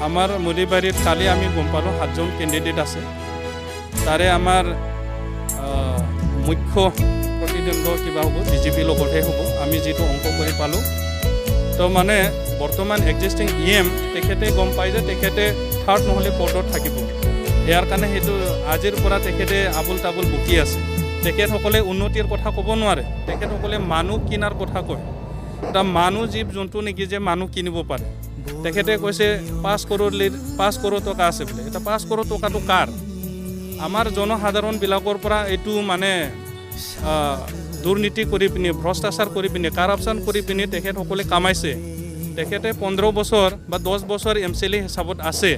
আমাৰ মুদিবাৰীত কালি আমি গম পালোঁ 7জন কেণ্ডিডেট আছে। তাৰে আমাৰ মুখ্য প্ৰতিদ্বন্দ্ব কিবা হ'ব বিজেপিৰ লগতহে হ'ব, আমি যিটো অংক কৰি পালোঁ। তো মানে বৰ্তমান এক্সিষ্টিং EM তেখেতে গম পায় যে তেখেতে থাৰ্ড নহ'লে ফ'ৰ্থত থাকিব। ইয়াৰ কাৰণে সেইটো আজিৰ পৰা তেখেতে আবুল তাবুল বকি আছে। তেখেতসকলে উন্নতিৰ কথা ক'ব নোৱাৰে, তেখেতসকলে মানুহ কিনাৰ কথা কয়। এটা মানুহ জীৱ জন্তু নেকি যে মানুহ কিনিব পাৰে। তেখেতে কৈছে 5 কৰোৰ টকা আছে বোলে। এটা 5 কৰোৰ টকাটো কাৰ? আমাৰ জনসাধাৰণবিলাকৰ পৰা এইটো মানে দুৰ্নীতি কৰি পিনি, ভ্ৰষ্টাচাৰ কৰি পিনি, কাৰাপশ্যন কৰি পিনি তেখেতসকলে কামাইছে। তেখেতে 15 বছৰ বা 10 বছৰ MCLA হিচাপত আছে।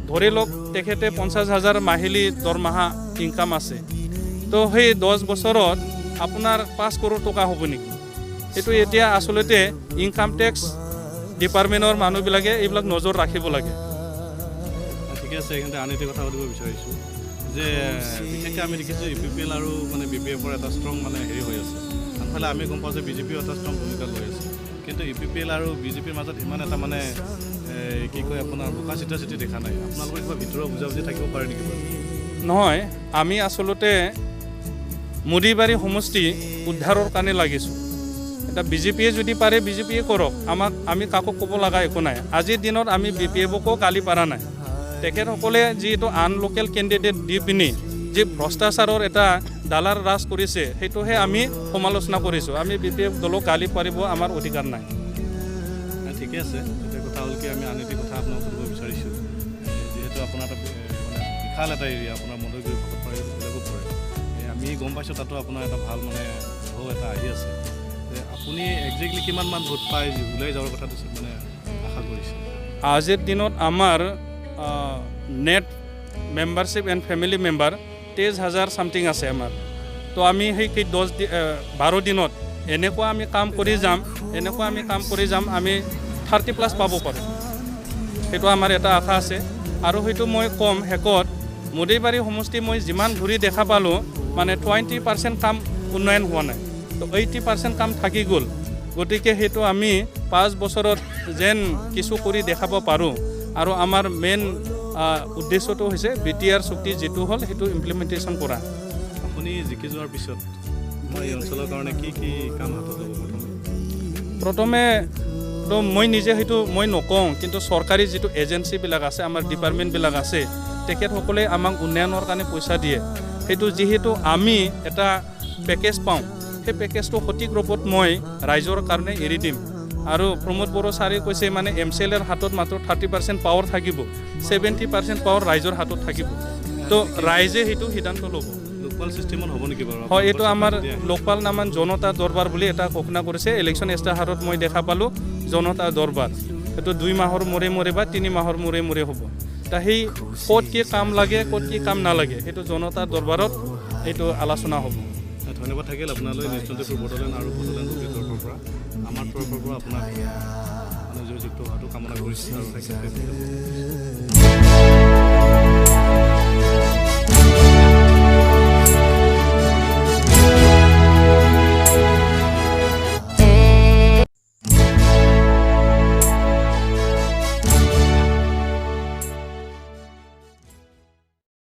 ধৰি লওক তেখেতে 50,000 মাহিলী দৰমহা ইনকাম আছে। তো সেই 10 বছৰত আপোনাৰ 5 কৰোৰ টকা হ'ব নেকি? সেইটো এতিয়া আচলতে ইনকাম টেক্স ডিপাৰ্টমেণ্টৰ মানুহবিলাকে এইবিলাক নজৰ ৰাখিব লাগে। ঠিকে আছে, এইখিনিতে আন এটা কথা সুধিব বিচাৰিছোঁ যে বিশেষকৈ আমি দেখিছোঁ UPPL আৰু মানে BPFৰ এটা ষ্ট্ৰং মানে হেৰি হৈ আছে। আনফালে আমি গম পাওঁ যে BJPও এটা ষ্ট্ৰং ভূমিকা লৈ আছে। কিন্তু UPPL আৰু BJPৰ মাজত ইমান এটা মানে কি কয় আপোনাৰ বোকা চিটি দেখা নাই। আপোনালোকৰ কিবা ভিতৰুৱা বুজাবুজি থাকিব পাৰে নেকি বাৰু? নহয়, আমি আচলতে মুদিবাৰী সমষ্টি উদ্ধাৰৰ কাৰণে লাগিছোঁ। এটা BJPয়ে যদি পাৰে BJPয়ে কৰক, আমি কাকো ক'ব লগা একো নাই। আজিৰ দিনত আমি BPFকো গালি পাৰা নাই। তেখেতসকলে যিটো আন লোকেল কেণ্ডিডেট দি পিনি যি ভ্ৰষ্টাচাৰৰ এটা ডালাৰ ৰাজ কৰিছে সেইটোহে আমি সমালোচনা কৰিছোঁ। আমি BPF দলক গালি পাৰিব আমাৰ অধিকাৰ নাই। ঠিকে আছে, এতিয়া কথা হ'ল কি আমি আন এটা কথা আপোনাক সুধিব বিচাৰিছোঁ। যিহেতু আপোনাৰ এটা মানে বিশাল এটা এৰিয়া, আপোনাৰ মধুগুৰি ভকতপাৰা এইবিলাকো পৰে। আমি গম পাইছোঁ তাতো আপোনাৰ এটা ভাল মানে ঢৌ এটা আহি আছে। আপুনি একজেক্টলি কিমান মান ভোট পাই ওলাই যাবৰ কথাটো মানে আশা কৰিছে? আজিৰ দিনত আমাৰ net membership and family member 23,000 something আছে আমাৰ। তো আমি সেই 12 দিনত এনেকুৱা আমি কাম কৰি যাম, আমি 30+ পাব পাৰোঁ। সেইটো আমাৰ এটা আশা আছে। আৰু সেইটো মই কম শেষত মুদিবাৰী সমষ্টি মই যিমান ঘূৰি দেখা পালোঁ মানে 20% কাম উন্নয়ন হোৱা নাই। তো 80% কাম থাকি গ'ল। গতিকে সেইটো আমি 5 বছৰত যেন কিছু কৰি দেখাব পাৰোঁ। আৰু আমাৰ মেইন উদ্দেশ্যটো হৈছে BTR চুক্তি যিটো হ'ল সেইটো ইমপ্লিমেণ্টেশ্যন কৰা। আপুনি জিকি যোৱাৰ পিছত মই এই অঞ্চলৰ কাৰণে কি কাম হাতত ল'ব? প্ৰথমে তো মই নিজে সেইটো মই নকওঁ, কিন্তু চৰকাৰী যিটো এজেঞ্চিবিলাক আছে, আমাৰ ডিপাৰ্টমেণ্টবিলাক আছে, তেখেতসকলে আমাক উন্নয়নৰ কাৰণে পইচা দিয়ে। সেইটো যিহেতু আমি এটা পেকেজ পাওঁ, সেই পেকেজটো সঠিক ৰূপত মই ৰাইজৰ কাৰণে এৰি দিম। আৰু প্ৰমোদ বড়ো ছাৰে কৈছে মানে MCLAৰ হাতত মাত্ৰ 30% পাৱাৰ থাকিব, 70% পাৱাৰ ৰাইজৰ হাতত থাকিব। তো ৰাইজে সেইটো সিদ্ধান্ত ল'ব। লোকপাল ছিষ্টেমত হ'ব নেকি বাৰু? হয়, এইটো আমাৰ লোকপাল নামান জনতা দৰবাৰ বুলি এটা ঘোষণা কৰিছে। ইলেকশ্যন ইস্তাহাৰত মই দেখা পালোঁ জনতা দৰবাৰ। সেইটো 2 মাহৰ মূৰে মূৰে বা 3 মাহৰ মূৰে মূৰে হ'ব। তা সেই ক'ত কি কাম লাগে, ক'ত কি কাম নালাগে, সেইটো জনতা দৰবাৰত এইটো আলোচনা হ'ব। ধন্যবাদ থাকিল আপোনালৈ নিশ্চয়কৈ বড়োলেণ্ড আৰু বড়োলেণ্ড তৰফৰ পৰা, আমাৰ তৰফৰ পৰা আপোনাক মানে জয়যুক্ত হোৱাটো কামনা কৰিছোঁ আৰু